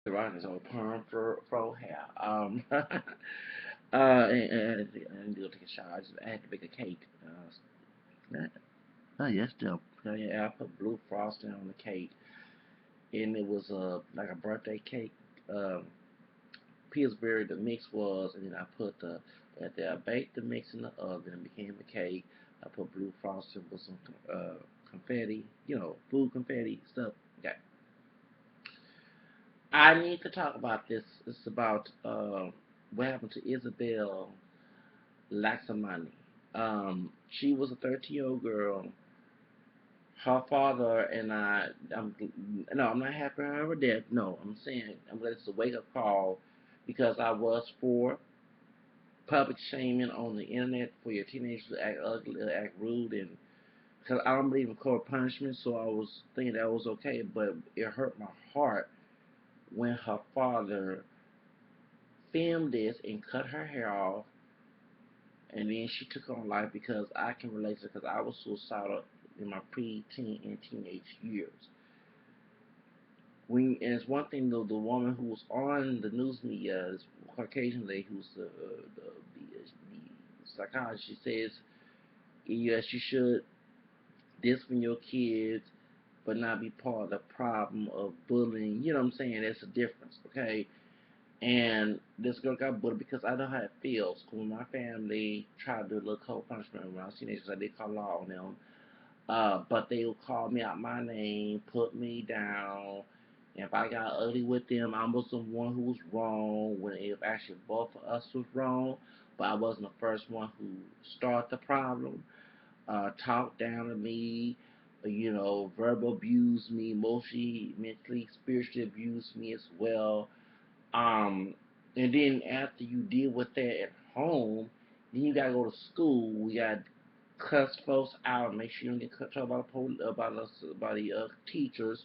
Rocking his old perm fro hair. And go take a shower. I had to bake a cake. Oh yes, still. Yeah, I put blue frosting on the cake, and it was like a birthday cake. Um, Pillsbury the mix was, and then I put after I baked the mix in the oven, it became a cake. I put blue frosting with some confetti, food confetti stuff. Okay. I need to talk about this. It's about what happened to Isabel Laxamana. She was a 13-year-old girl. Her father and I'm, no, I'm not happy for her death. No, I'm saying I'm glad it's a wake up call because I was for public shaming on the internet for your teenagers to act ugly, act rude, and because I don't believe in corporal punishment, so I was thinking that was okay, but it hurt my heart when her father filmed this and cut her hair off, and then she took her own life because I can relate to it because I was suicidal in my pre-teen and teenage years. And it's one thing though, the woman who was on the news media, this Caucasian lady who's the psychologist, she says yes, you should discipline your kids, but not be part of the problem of bullying. You know what I'm saying? That's a difference, okay? And this girl got bullied because I know how it feels. When my family tried to do a little cold punishment when I was teenagers, I did call law on them. But they would call me out my name, put me down. If I got ugly with them, I was the one who was wrong. When if actually both of us was wrong, but I wasn't the first one who started the problem. Talked down to me, verbal abused me, emotionally, mentally, spiritually abused me as well. Um, and then after you deal with that at home, then you gotta go to school. We got cuss folks out. Make sure you don't get cut off by the about us, by the teachers,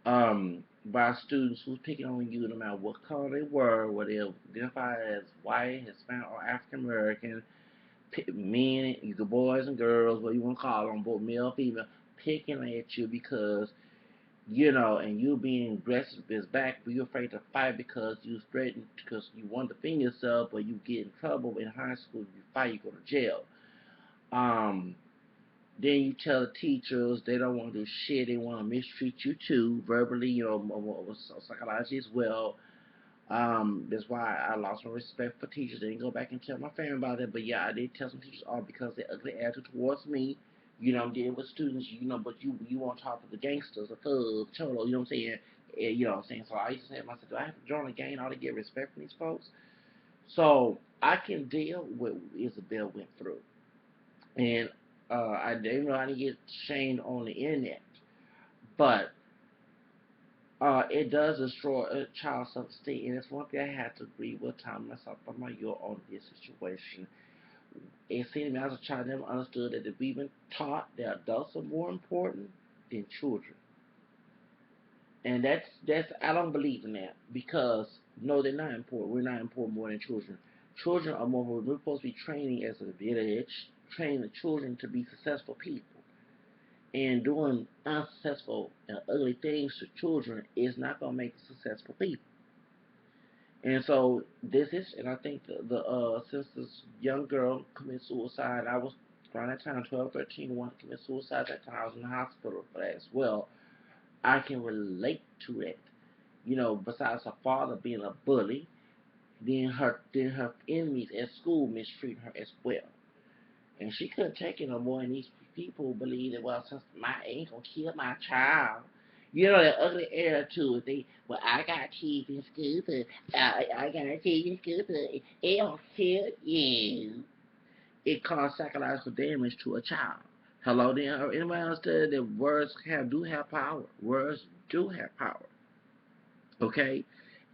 by students who's picking on you, no matter what color they were, whether they identify as white, Hispanic, or African American. Men, either boys and girls, what you want to call them, both male, female, picking at you because and you being aggressive is back, but you're afraid to fight because you threatened because you want to defend yourself, but you get in trouble in high school. If you fight, you go to jail. Um, then you tell the teachers they don't want to do shit. They want to mistreat you too, verbally, psychologically as well. That's why I lost my respect for teachers. I didn't go back and tell my family about it, but yeah, I did tell some teachers all because their ugly attitude towards me. I'm dealing with students, but you want to talk to the gangsters, the thugs, cholo, you know what I'm saying? You know what I'm saying? So I used to say to myself, do I have to join a gang in order to get respect from these folks? So I can deal with what Isabel went through. And I didn't know how to get shamed on the internet. But it does destroy a child's self-esteem, and it's one thing I had to agree with Tom myself. I'm like, you're on this situation. It seemed to me as a child, I never understood that we've been taught that adults are more important than children, and that's I don't believe in that because no, they're not important. We're not important more than children. Children are more. We're supposed to be training as a village, training the children to be successful people. And doing unsuccessful and ugly things to children is not going to make successful people. And so this is, and I think since this young girl committed suicide, I was around that time, 12, 13, wanted to commit suicide. At that time, I was in the hospital for that as well. I can relate to it. Besides her father being a bully, then her enemies at school mistreating her as well. And she couldn't take it no more. And these people believe that, well, since my ain't gonna kill my child, that ugly attitude. Well, I got kids in school, but I got kids in school, but it don't kill you. It caused psychological damage to a child. Hello, then. Anybody understand that words do have power? Words do have power. Okay,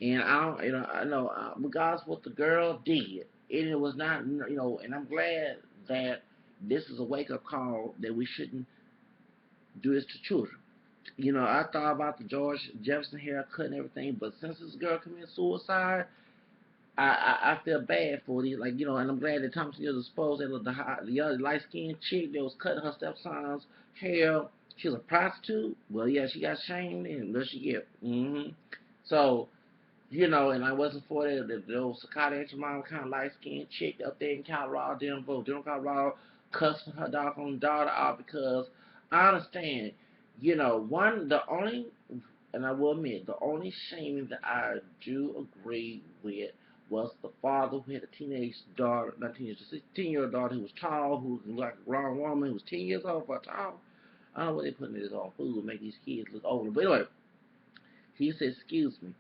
and I don't, I know regardless of what the girl did, it was not, and I'm glad that this is a wake up call that we shouldn't do this to children. I thought about the George Jefferson haircut and everything, but since this girl committed suicide, I feel bad for these, and I'm glad that Thompson was exposed that the other light skinned chick that was cutting her stepson's hair. She was a prostitute. Well, yeah, she got shamed, and what she get? So And I wasn't for the old Sakata mom kind of light skinned chick up there in Colorado, Denver, Colorado, cussing her doggone daughter out because I understand, the only, and I will admit, the only shaming that I do agree with was the father who had a teenage daughter, not teenage, a 16-year-old daughter who was tall, who was like a grown woman, who was 10 years old for tall. I don't know what they putting in this on food to make these kids look older. But anyway, he said, excuse me.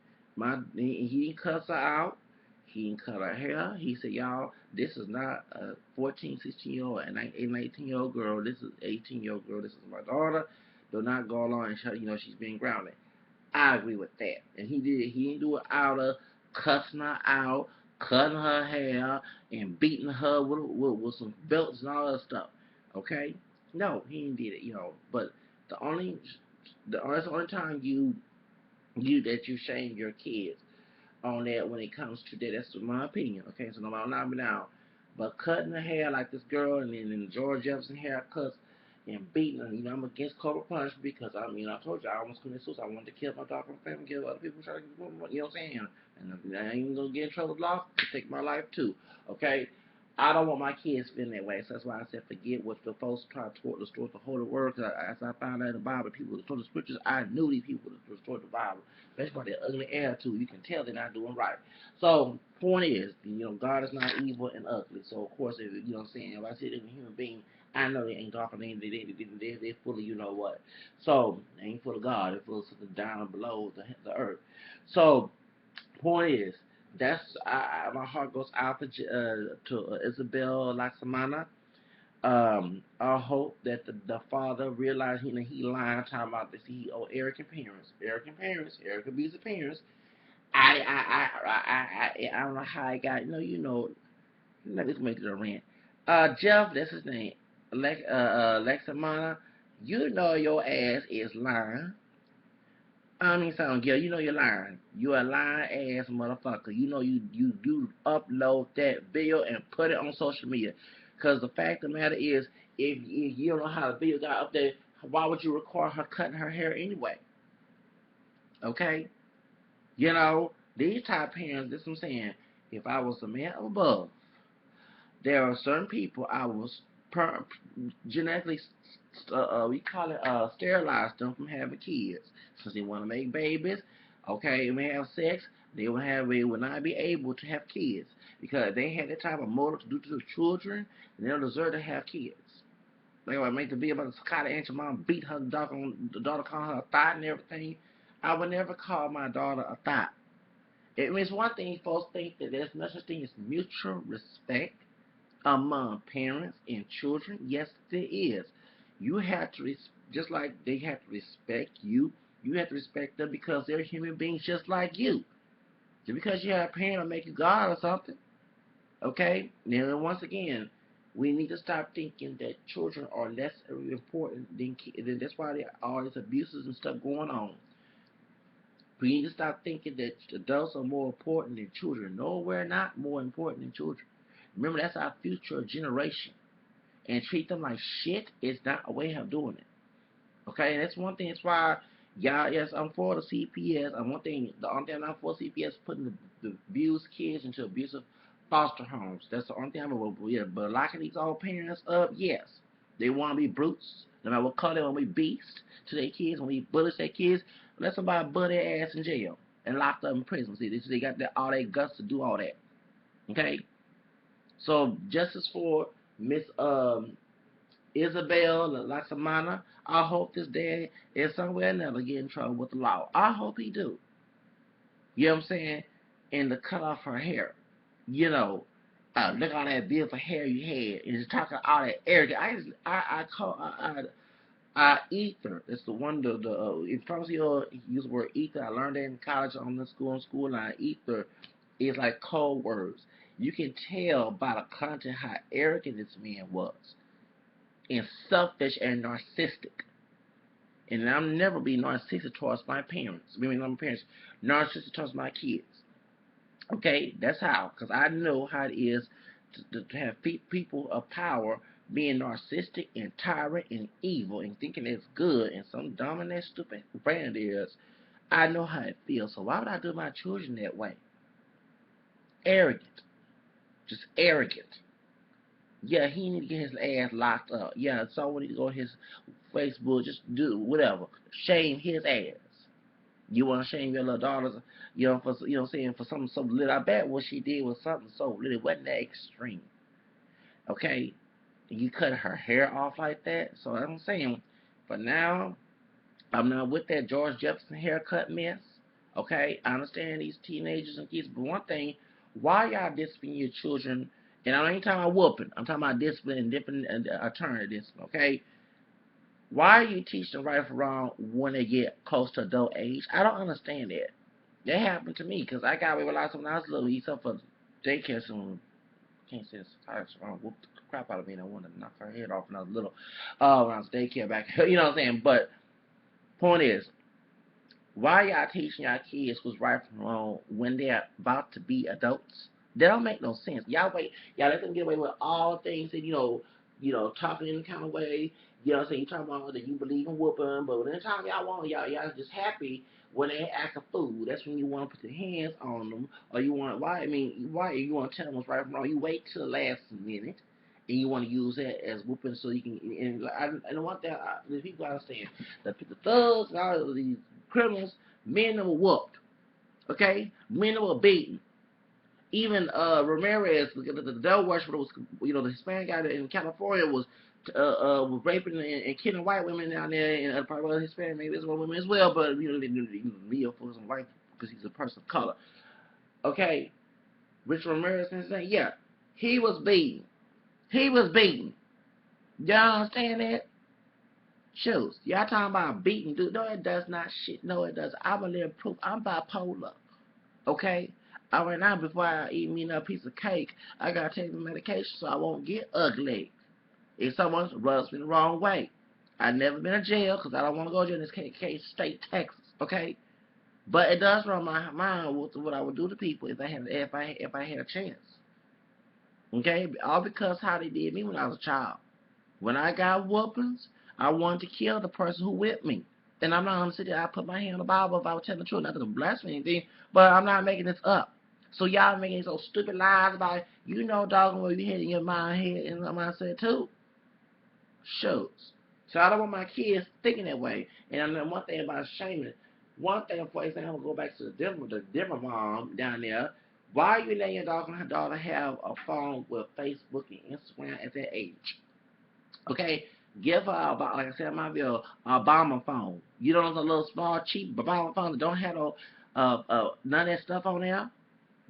He didn't cuss her out. He didn't cut her hair. He said, y'all, this is not a 14, 16-year-old and 18-year-old girl. This is 18-year-old girl. This is my daughter. Do not go along and show, she's being grounded. I agree with that. And he did. He didn't do it out of cussing her out, cutting her hair, and beating her with some belts and all that stuff. Okay? No, he didn't did it. But the only, that's the only time you shame your kids on that when it comes to that. That's my opinion. Okay, so no, I'm not me now. But cutting her hair like this girl and then the George Jefferson haircuts and beating her, I'm against corporal punishment because I told you I almost committed suicide. I wanted to kill my dog and family, kill other people, try to get more, you know what I'm saying? And I ain't even gonna get in trouble with law to take my life too. Okay? I don't want my kids feeling that way, so that's why I said forget what the folks try to distort the Holy Word. Cause as I found out in the Bible, people distort the Scriptures. I knew these people distort the Bible. That's by their ugly attitude. You can tell they're not doing right. So, point is, God is not evil and ugly. So, of course, if you know what I'm saying, if I see them human being, I know they ain't dark and they're full of you know what. So, they ain't full of God. They're full of something down below the earth. So, point is, my heart goes out to Isabel Laxamana. I hope that the father realized he lying talking about this. He arrogant parents, arrogant abusive parents. I don't know how I got. Let me make it a rant. Jeff, that's his name. Lexamana, your ass is lying. I mean, sound girl, you're lying. You a lying ass motherfucker. You do upload that video and put it on social media. Cause the fact of the matter is, if you don't know how the video got up there, why would you record her cutting her hair anyway? Okay, these type of parents. This is what I'm saying. If I was a man above, there are certain people I was genetically, we call it sterilize them from having kids. Since they want to make babies, okay, and they have sex, they will not be able to have kids because they had that type of motive to do to the children, and they don't deserve to have kids. They want to make the video about the Scotty and your mom beat her dog on the daughter, calling her a thought and everything. I would never call my daughter a thought. It means one thing folks think that there's no such thing as mutual respect among parents and children. Yes, there is. You have to, just like they have to respect you, you have to respect them because they're human beings just like you. Just because you have a parent will make you God or something. Okay? Now, once again, we need to stop thinking that children are less important than kids. That's why there are all these abuses and stuff going on. We need to stop thinking that adults are more important than children. No, we're not more important than children. Remember, that's our future generation. And treat them like shit is not a way of doing it. Okay, and that's one thing. That's why, y'all, yes, I'm for the CPS. And one thing, the only thing I'm for CPS is putting the abused kids into abusive foster homes. That's the only thing I'm for. Yeah, but locking these old parents up, yes. They want to be brutes. No matter what color, they want to be beasts to their kids, want to be bullies to their kids. Let somebody butt their ass in jail and locked up in prison. See, they got all their guts to do all that. Okay? So, justice for Miss Isabel Laxamana. I hope this dad is somewhere or another get in trouble with the law. I hope he do. You know what I'm saying? And to cut off her hair. Look at all that beautiful hair you had, and just talking all that arrogance. I call ether. It's the one in pharmacy use the word ether. I learned that in college on the school line. Ether is like code words. You can tell by the content how arrogant this man was, and selfish and narcissistic. And I'll never be narcissistic towards my parents. I mean, not my parents, narcissistic towards my kids. Okay, that's how. Because I know how it is to have people of power being narcissistic and tyrant and evil and thinking it's good and some dumb and that stupid brand is. I know how it feels. So why would I do my children that way? Arrogant. Just arrogant. Yeah, he need to get his ass locked up. Yeah, someone need to go to his Facebook, just do whatever. Shame his ass. You want to shame your little daughters, for saying for something so little. I bet what she did was something so little. It wasn't that extreme. Okay, you cut her hair off like that. So I'm saying, for now, I'm not with that George Jefferson haircut mess. Okay, I understand these teenagers and kids, but one thing, why y'all disciplining your children? And I ain't talking about whooping. I'm talking about discipline and different alternative discipline. Okay, why are you teaching right from wrong when they get close to adult age? I don't understand that. That happened to me because I got away with a lot when I was little. He suffered daycare soon. Can't say this. I whooped the crap out of me and I wanted to knock her head off when I was little. When I was daycare back. You know what I'm saying? But point is, why y'all teaching y'all kids what's right from wrong when they're about to be adults? That don't make no sense. Y'all let them get away with all things and talking in the kind of way. You know what I'm saying? You talking about that you believe in whooping, but anytime y'all want y'all just happy when they act a fool. That's when you want to put your hands on them, or you want why you want to tell them what's right from wrong? You wait till the last minute. And you want to use that as whooping so you can, and one thing the people understand, the thugs and all of these criminals, men that were whooped, okay? Men that were beaten. Even Ramirez, the devil worshiper, was, the Hispanic guy in California was raping and killing white women down there, and probably Hispanic, maybe it's women as well, but they be for some white because he's a person of color. Okay, Rich Ramirez and saying, yeah, he was beaten. He was beaten. Y'all understand that? Shows. Y'all talking about beating, dude. No, it does not shit. No, it does. I'm a little proof. I'm bipolar. Okay? Right now, before I eat me a piece of cake, I gotta take the medication so I won't get ugly. If someone rubs me the wrong way. I've never been to jail because I don't want to go to jail in this case, state, Texas. Okay? But it does run my mind what I would do to people if I had a chance. Okay? All because how they did me when I was a child. When I got whoopings, I wanted to kill the person who whipped me. And I'm not going to sit there, I put my hand on the Bible if I was telling the truth, not to blaspheme anything, but I'm not making this up. So y'all making these old stupid lies about it. Doggone what you had in your mind here and my mindset too. Shows. So I don't want my kids thinking that way. And then one thing about shaming, one thing, for example, go back to the Denver mom down there. Why are you letting your daughter have a phone with Facebook and Instagram at that age? Okay, give her like I said in my video, a Obama phone. You know, the little small cheap Obama phone that don't have no none of that stuff on there.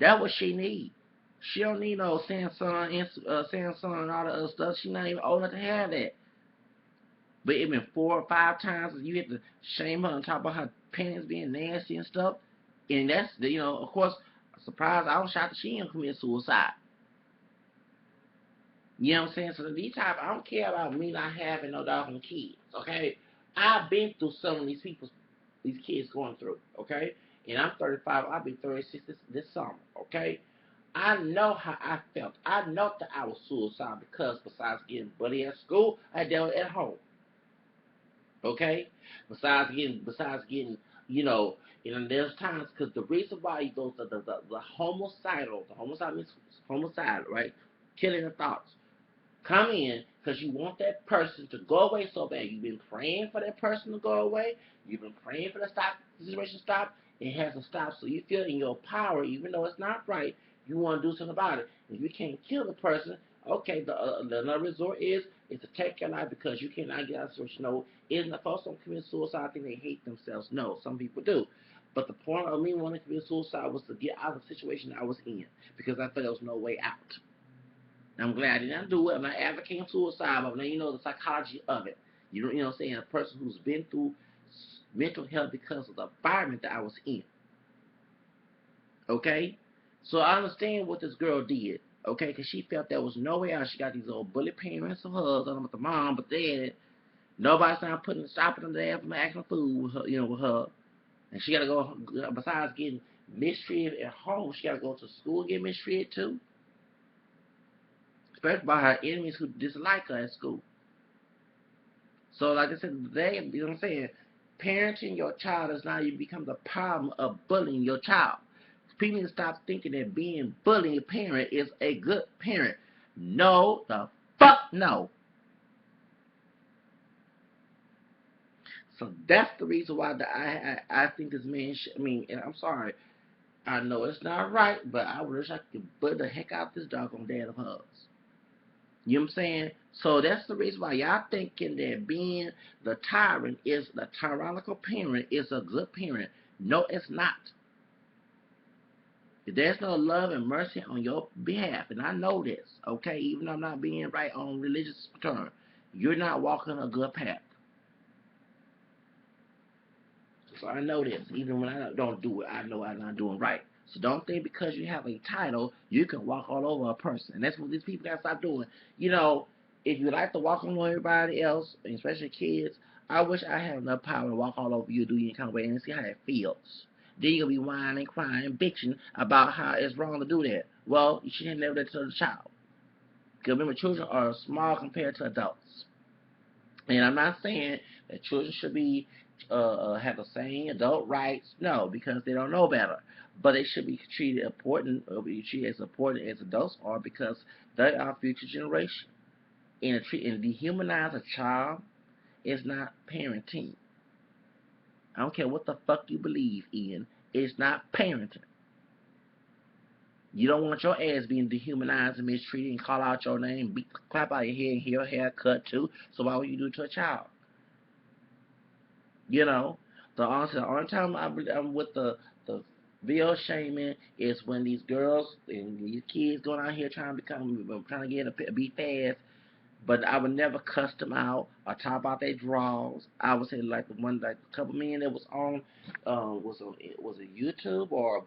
That's what she need. She don't need no Samsung and all the other stuff. She not even old enough to have that. But it been 4 or 5 times you have to shame her on top of her panties being nasty and stuff. And that's of course, surprised I was shocked that she didn't commit suicide. You know what I'm saying? So these type, I don't care about me not having no doggone kids, okay? I've been through some of these kids going through, okay? And I'm 35, I'll be 36 this summer, okay? I know how I felt. I know that I was suicidal because besides getting bullied at school, I dealt with it at home, okay? Besides getting, there's times, because the reason why you go to the homicidal means homicidal, right? Killing the thoughts. Come in because you want that person to go away so bad. You've been praying for that person to go away. You've been praying for the situation to stop. It hasn't stopped. So you feel in your power, even though it's not right, you want to do something about it. If you can't kill the person, okay, the another resort is to take your life because you cannot get out of the situation. Isn't the folks don't commit suicide? I think they hate themselves. No, some people do. But the point of me wanting to commit suicide was to get out of the situation I was in because I thought there was no way out. I'm glad I didn't do it. I'm not advocating suicide, but now the psychology of it. You know what I'm saying? A person who's been through mental health because of the environment that I was in. Okay? So I understand what this girl did. Okay? Because she felt there was no way out. She got these old bully parents of hers. I don't know about the mom, but then nobody's not stopping them there from acting a fool with her, with her. And she got to go, besides getting mistreated at home, she got to go to school and get mistreated too. Especially by her enemies who dislike her at school. So like I said today, you know what I'm saying? Parenting your child does not even become the problem of bullying your child. People need to stop thinking that being bullying a parent is a good parent. No, the fuck no. So that's the reason why I think this man should, I mean, and I'm sorry, I know it's not right, but I wish I could butt the heck out this doggone dad of hers. You know what I'm saying? So that's the reason why y'all thinking that being the tyrant is the tyrannical parent is a good parent. No, it's not. If there's no love and mercy on your behalf, and I know this, okay, even though I'm not being right on religious terms, you're not walking a good path. So I know this. Even when I don't do it, I know I'm not doing right. So don't think because you have a title, you can walk all over a person. And that's what these people gotta stop doing. You know, if you like to walk all over everybody else, especially kids, I wish I had enough power to walk all over you, do you any kind of way, and see how that feels. Then you'll be whining, crying, bitching about how it's wrong to do that. Well, you shouldn't have never done that to the child. Because remember, children are small compared to adults. And I'm not saying that children should be have the same adult rights. No, because they don't know better. But they should be treated important, or be treated as important as adults are, because they are future generation. And dehumanize a child is not parenting. I don't care what the fuck you believe in. It's not parenting. You don't want your ass being dehumanized and mistreated and call out your name, beat the clap out your head, and your hair cut too. So why would you do it to a child? You know, the only time I'm with the real shaming is when these girls and these kids going out here trying to get be fast. But I would never cuss them out or talk about their draws. I would say like the one like a couple men that was on was it YouTube or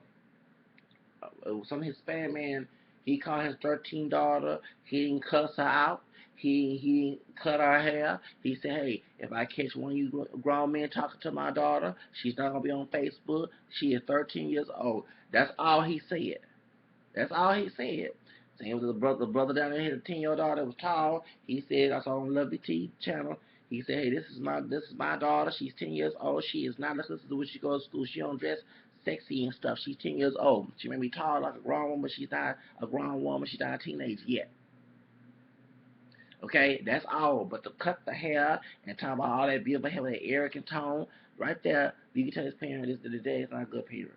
some Hispanic man. He called his 13 daughter. He didn't cuss her out. He cut her hair. He said, "Hey, if I catch one of you grown men talking to my daughter, she's not gonna be on Facebook. She is 13 years old." That's all he said. That's all he said. Same with the brother down there, the 10-year-old daughter that was tall. He said, I saw on Lovely T channel. He said, "Hey, this is my daughter. She's 10 years old. She is not listening to when she goes to school. She don't dress sexy and stuff. She's 10 years old. She may be tall like a grown woman, but she's not a grown woman. She's not a teenager yet." Okay, that's all. But to cut the hair and talk about all that beautiful hair with that arrogant tone, right there, you can tell this parent is the day it's not a good parent.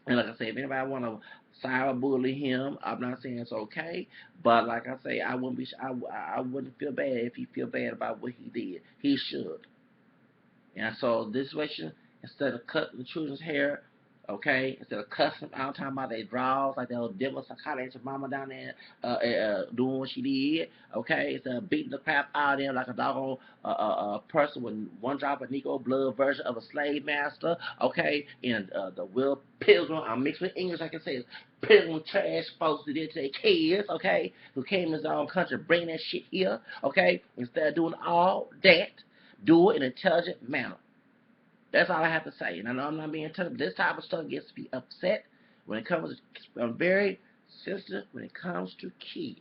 And like I say, if anybody want to cyberbully him, I'm not saying it's okay. But like I say, I wouldn't feel bad if he feel bad about what he did. He should. And so this situation, instead of cutting the children's hair, okay, instead of cussing out, talking about their draws, like that old devil psychotic mama down there doing what she did, okay, instead of beating the crap out of them like a doggone person with one drop of Negro blood version of a slave master, okay, and the Will Pilgrim, I'm mixed with English, I can say it's pilgrim trash folks that did to their kids, okay, who came in his own country, bring that shit here, okay, instead of doing all that, do it in an intelligent manner. That's all I have to say. And I know I'm not being intelligent, but this type of stuff gets me upset when it comes to, I'm very sensitive when it comes to kids.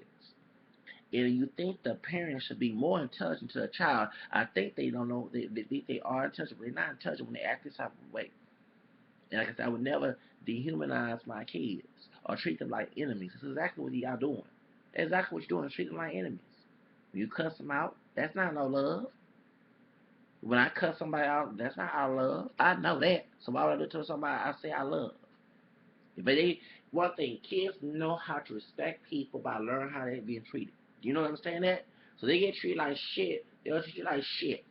And you think the parents should be more intelligent to a child. I think they don't know, they think they are intelligent, but they're not intelligent when they act this type of way. And like I said, I would never dehumanize my kids or treat them like enemies. This is exactly what y'all doing. That's exactly what you're doing, treat them like enemies. When you cuss them out, that's not no love. When I cut somebody out, that's not I love. I know that. So why would I do it to somebody I say I love? But one thing, kids know how to respect people by learning how they're being treated. Do you know what I'm saying that? So they get treated like shit. They'll treat you like shit.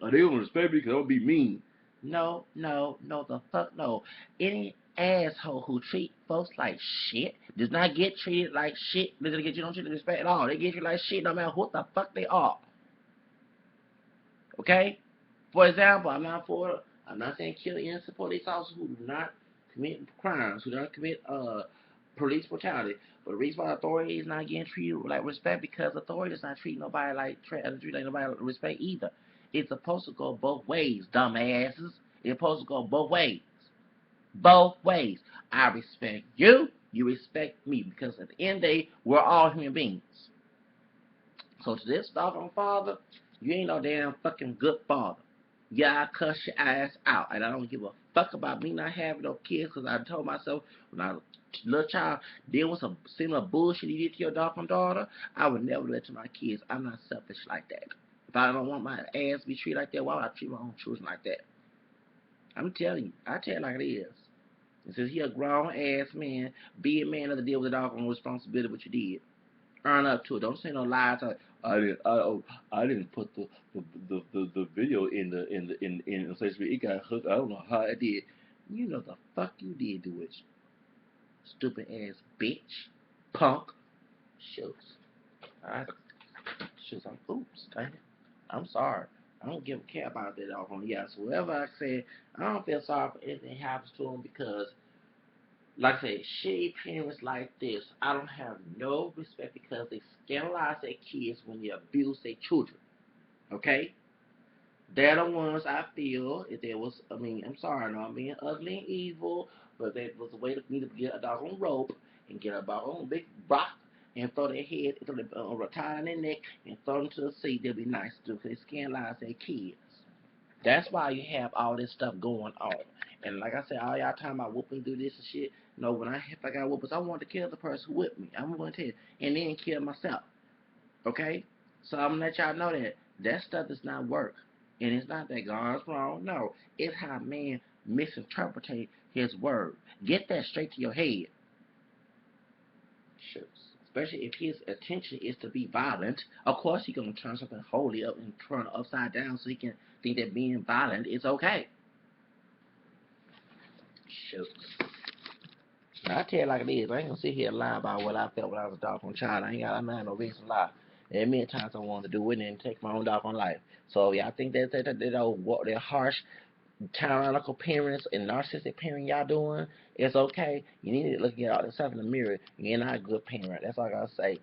Oh, they don't respect me because they'll be mean. No, no, no, the fuck no. Any asshole who treat folks like shit does not get treated like shit. They don't treat them respect at all. They get you like shit no matter what the fuck they are. Okay? For example, I'm not saying kill innocent police officers who do not commit crimes, who do not commit police brutality. But the reason why authority is not getting treated like respect because authority does not treat nobody like nobody like respect either. It's supposed to go both ways, dumbasses. It's supposed to go both ways. Both ways. I respect you, you respect me. Because at the end of the day, we're all human beings. So to this doggone father, you ain't no damn fucking good father. Yeah, I cuss your ass out, and I don't give a fuck about me not having no kids, because I told myself when I was a little child, there was some similar bullshit you did to your doggone daughter, I would never let to my kids. I'm not selfish like that. If I don't want my ass to be treated like that, why would I treat my own children like that? I'm telling you, I tell it like it is. And since he a grown ass man, be a man of the deal with the doggone responsibility what you did. Earn up to it. Don't say no lies. I didn't put the video in social media. It got hooked. I don't know how I did. You know the fuck you did do it. Stupid ass bitch. Punk. Shoot. I shoot. Oops. Damn. I'm sorry. I don't give a care about that off on yes. Whatever I said, I don't feel sorry for anything happens to them because like I said, shitty parents like this, I don't have no respect because they scandalize their kids when they abuse their children. Okay? They're the ones I feel, if there was, I mean, I'm sorry, no, I'm being ugly and evil, but there was a way for me to get a doggone rope and get a doggone big rock and throw their head, throw the tie in their neck and throw them to the sea. They'll be nice to do because they scandalize their kids. That's why you have all this stuff going on. And like I said, all y'all talking about whooping do this and shit. No, if I got whoopers, I want to kill the person who whipped me. I'm going to tell you, and then kill myself. Okay? So I'm gonna let y'all know that stuff does not work, and it's not that God's wrong. No, it's how man misinterpret His word. Get that straight to your head. Sure. Especially if his attention is to be violent, of course he's gonna turn something holy up and turn it upside down so he can think that being violent is okay. Shucks. Now, I tell you like it is. I ain't gonna sit here and lie about what I felt when I was a doggone child. I'm not no reason to lie. There are many times I wanted to do it and take my own doggone life. So yeah, I think that harsh, tyrannical parents and narcissistic parent y'all doing, it's okay. You need to look at all this stuff in the mirror. You're not a good parent. That's all I gotta say.